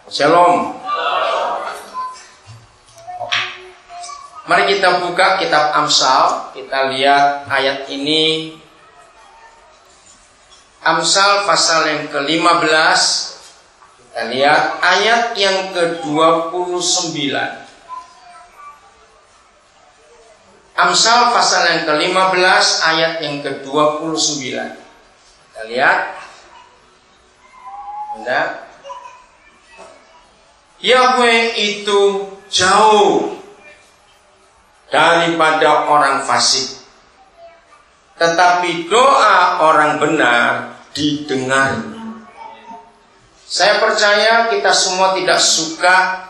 Shalom. Mari kita buka kitab Amsal. Kita lihat ayat ini. Amsal pasal yang ke-15. Kita lihat ayat yang ke-29. Amsal pasal yang ke-15 ayat yang ke-29. Kita lihat. Yahweh itu jauh daripada orang fasik, tetapi doa orang benar didengar. Saya percaya kita semua tidak suka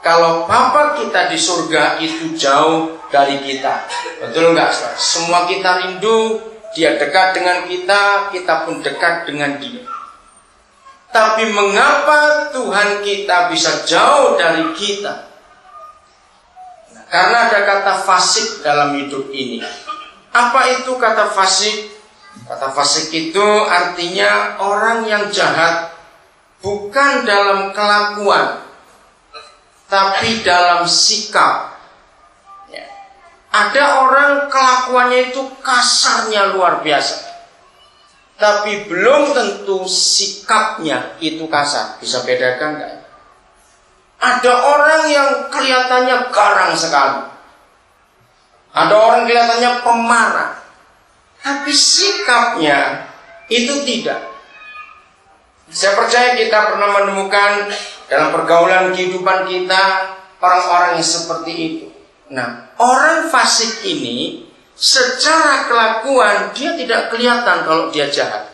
kalau Bapa kita di surga itu jauh dari kita. Betul enggak? Semua kita rindu dia dekat dengan kita, kita pun dekat dengan dia. Tapi mengapa Tuhan kita bisa jauh dari kita? Karena ada kata fasik dalam hidup ini. Apa itu kata fasik? Kata fasik itu artinya orang yang jahat, bukan dalam kelakuan, tapi dalam sikap. Ada orang kelakuannya itu kasarnya luar biasa, tapi belum tentu sikapnya itu kasar. Bisa bedakan enggak? Ada orang yang kelihatannya garang sekali, ada orang kelihatannya pemarah, tapi sikapnya itu tidak. Saya percaya kita pernah menemukan dalam pergaulan kehidupan kita orang-orang yang seperti itu. Nah, orang fasik ini secara kelakuan dia tidak kelihatan kalau dia jahat,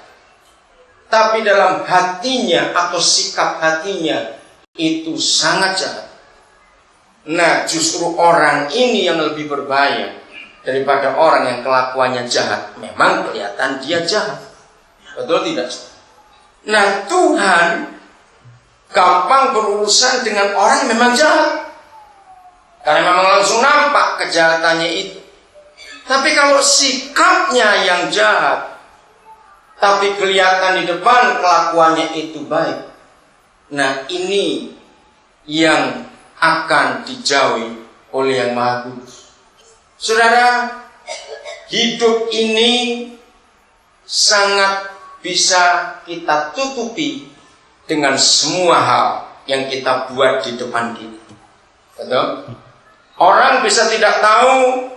tapi dalam hatinya atau sikap hatinya itu sangat jahat. Nah, justru orang ini yang lebih berbahaya daripada orang yang kelakuannya jahat. Memang kelihatan dia jahat, betul tidak? Nah, Tuhan gampang berurusan dengan orang yang memang jahat, karena memang langsung nampak kejahatannya itu. Tapi kalau sikapnya yang jahat, tapi kelihatan di depan kelakuannya itu baik, nah ini yang akan dijauhi oleh Yang Maha Kudus. Saudara, hidup ini sangat bisa kita tutupi dengan semua hal yang kita buat di depan kita. Betul? Orang bisa tidak tahu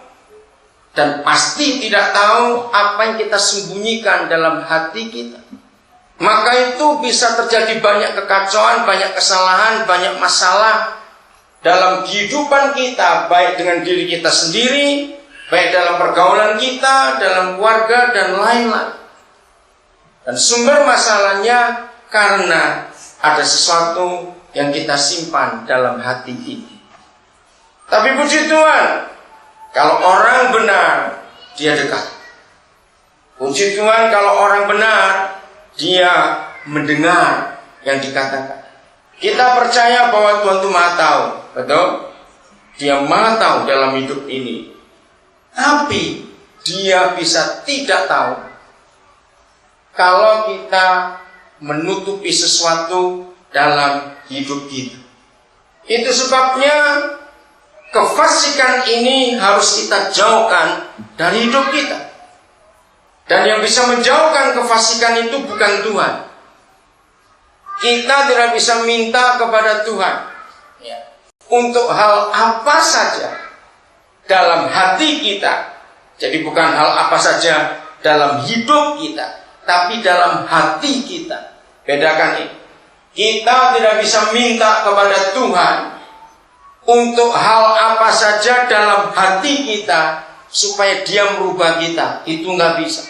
dan pasti tidak tahu apa yang kita sembunyikan dalam hati kita. Maka itu bisa terjadi banyak kekacauan, banyak kesalahan, banyak masalah dalam kehidupan kita, baik dengan diri kita sendiri, baik dalam pergaulan kita, dalam keluarga, dan lain-lain. Dan sumber masalahnya karena ada sesuatu yang kita simpan dalam hati ini. Tapi puji Tuhan, kalau orang benar, dia dekat. Puji Tuhan, kalau orang benar, dia mendengar yang dikatakan. Kita percaya bahwa Tuhan itu Maha tahu, betul? Dia Maha tahu dalam hidup ini. Tapi dia bisa tidak tahu kalau kita menutupi sesuatu dalam hidup kita. Itu sebabnya kefasikan ini harus kita jauhkan dari hidup kita. Dan yang bisa menjauhkan kefasikan itu bukan Tuhan. Kita tidak bisa minta kepada Tuhan untuk hal apa saja dalam hati kita. Jadi bukan hal apa saja dalam hidup kita, tapi dalam hati kita. Bedakan ini. Kita tidak bisa minta kepada Tuhan untuk hal apa saja dalam hati kita supaya dia merubah kita. Itu nggak bisa.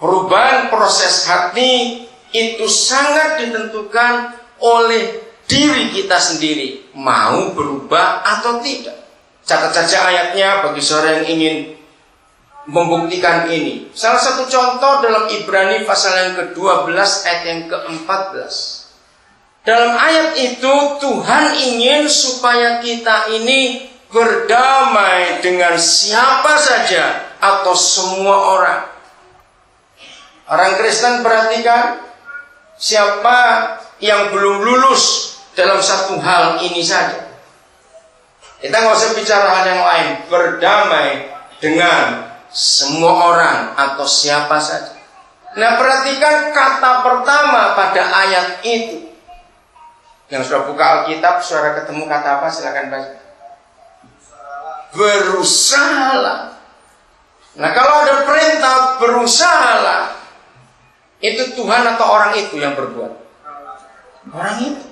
Perubahan proses hati itu sangat ditentukan oleh diri kita sendiri, mau berubah atau tidak. Catat saja ayatnya bagi saudara yang ingin membuktikan ini. Salah satu contoh dalam Ibrani pasal yang ke-12 ayat yang ke-14. Dalam ayat itu Tuhan ingin supaya kita ini berdamai dengan siapa saja atau semua orang. Orang Kristen perhatikan, siapa yang belum lulus dalam satu hal ini saja. Kita nggak usah bicara hal yang lain. Berdamai dengan semua orang atau siapa saja. Nah, perhatikan kata pertama pada ayat itu. Yang sudah buka Alkitab, saudara ketemu kata apa? Silakan baca. Berusahalah. Nah, kalau ada perintah berusahalah, itu Tuhan atau orang itu yang berbuat? Orang itu.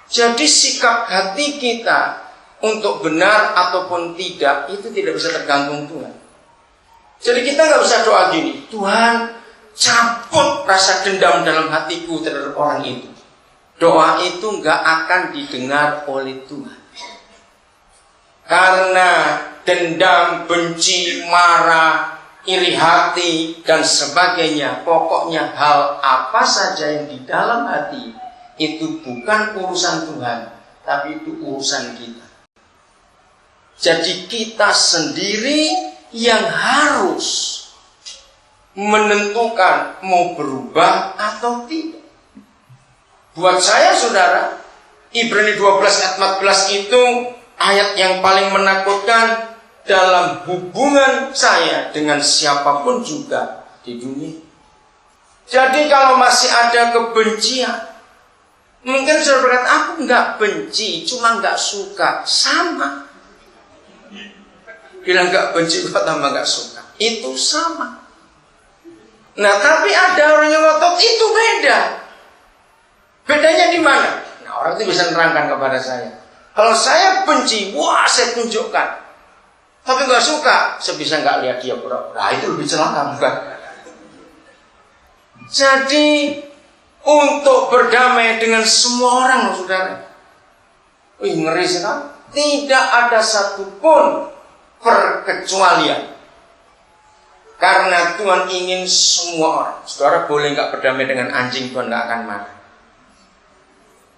Jadi sikap hati kita untuk benar ataupun tidak, itu tidak bisa tergantung Tuhan. Jadi kita nggak bisa doa gini, Tuhan cabut rasa dendam dalam hatiku terhadap orang itu. Doa itu nggak akan didengar oleh Tuhan. Karena dendam, benci, marah, iri hati, dan sebagainya, pokoknya hal apa saja yang di dalam hati, itu bukan urusan Tuhan, tapi itu urusan kita. Jadi kita sendiri yang harus menentukan mau berubah atau tidak. Buat saya, saudara, Ibrani 12 ayat 14 itu ayat yang paling menakutkan dalam hubungan saya dengan siapapun juga di dunia. Jadi kalau masih ada kebencian, mungkin saudara berkata, aku nggak benci, cuma nggak suka. Sama. Bilang nggak benci kok tambah nggak suka, itu sama. Nah, tapi ada orang yang ngotot, itu beda. Bedanya di mana? Nah, orang itu bisa nerangkan kepada saya. Kalau saya benci, wah saya tunjukkan. Tapi nggak suka, saya bisa nggak lihat dia pura-pura. Nah, itu lebih celaka, bukan? Jadi untuk berdamai dengan semua orang, saudara. Ngeri sekali. Tidak ada satupun perkecualian. Karena Tuhan ingin semua orang. Saudara boleh nggak berdamai dengan anjing, Tuhan nggak akan marah.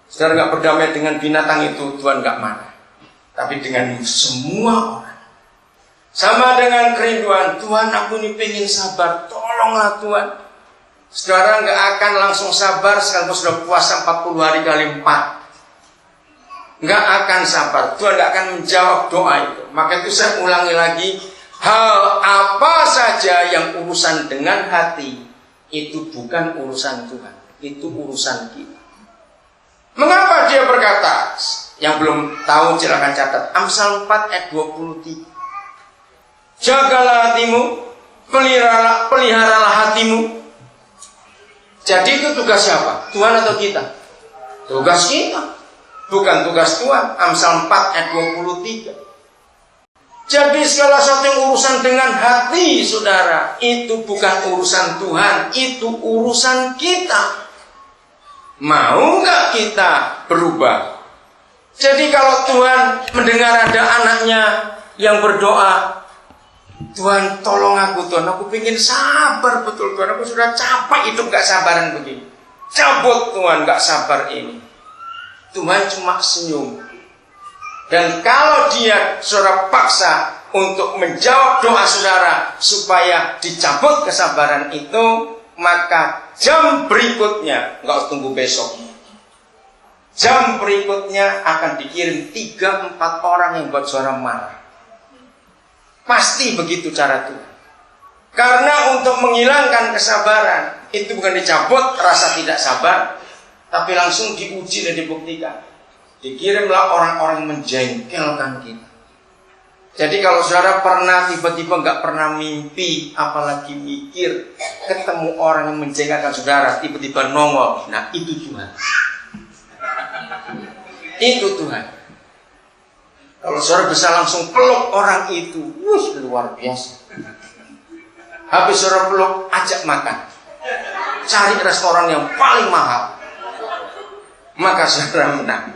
Saudara nggak berdamai dengan binatang itu, Tuhan nggak marah. Tapi dengan semua orang. Sama dengan kerinduan, Tuhan aku ini pengen sabar, tolonglah Tuhan. Saudara nggak akan langsung sabar sekalipun sudah puasa 40 hari kali 4. Nggak akan sabar, Tuhan nggak akan menjawab doa itu. Maka itu saya ulangi lagi, hal apa saja yang urusan dengan hati, itu bukan urusan Tuhan, itu urusan kita. Mengapa dia berkata? Yang belum tahu silakan catat. Amsal 4 ayat 23. Jagalah hatimu, peliharalah hatimu. Jadi itu tugas siapa? Tuhan atau kita? Tugas kita, bukan tugas Tuhan. Amsal 4 ayat 23. Jadi segala sesuatu yang urusan dengan hati, saudara, itu bukan urusan Tuhan, itu urusan kita. Mau nggak kita berubah? Jadi kalau Tuhan mendengar ada anaknya yang berdoa, Tuhan tolong aku Tuhan, aku pengen sabar betul Tuhan, aku sudah capek hidup gak sabaran begini. Cabut Tuhan gak sabar ini. Tuhan cuma senyum. Dan kalau dia saudara paksa untuk menjawab doa saudara supaya dicabut kesabaran itu, maka jam berikutnya, nggak tunggu besok, jam berikutnya akan dikirim 3-4 orang yang buat saudara marah. Pasti begitu cara Tuhan. Karena untuk menghilangkan kesabaran, itu bukan dicabut rasa tidak sabar, tapi langsung diuji dan dibuktikan. Dikirimlah orang-orang menjengkelkan kita. Jadi kalau saudara pernah tiba-tiba nggak pernah mimpi, apalagi mikir, ketemu orang yang menjengkelkan saudara, tiba-tiba nongol, nah itu Tuhan. Itu Tuhan. Kalau saudara bisa langsung peluk orang itu, luar biasa. Habis saudara peluk, ajak makan. Cari restoran yang paling mahal. Maka saudara menang.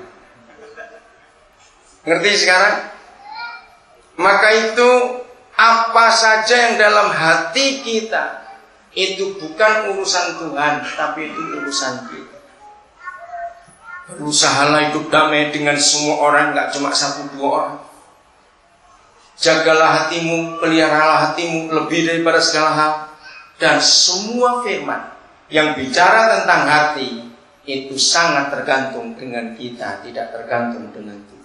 Ngerti sekarang? Maka itu apa saja yang dalam hati kita, itu bukan urusan Tuhan, tapi itu urusan kita. Berusahalah hidup damai dengan semua orang, gak cuma 1-2 orang. Jagalah hatimu, peliharalah hatimu lebih daripada segala hal. Dan semua firman yang bicara tentang hati, itu sangat tergantung dengan kita, tidak tergantung dengan Tuhan.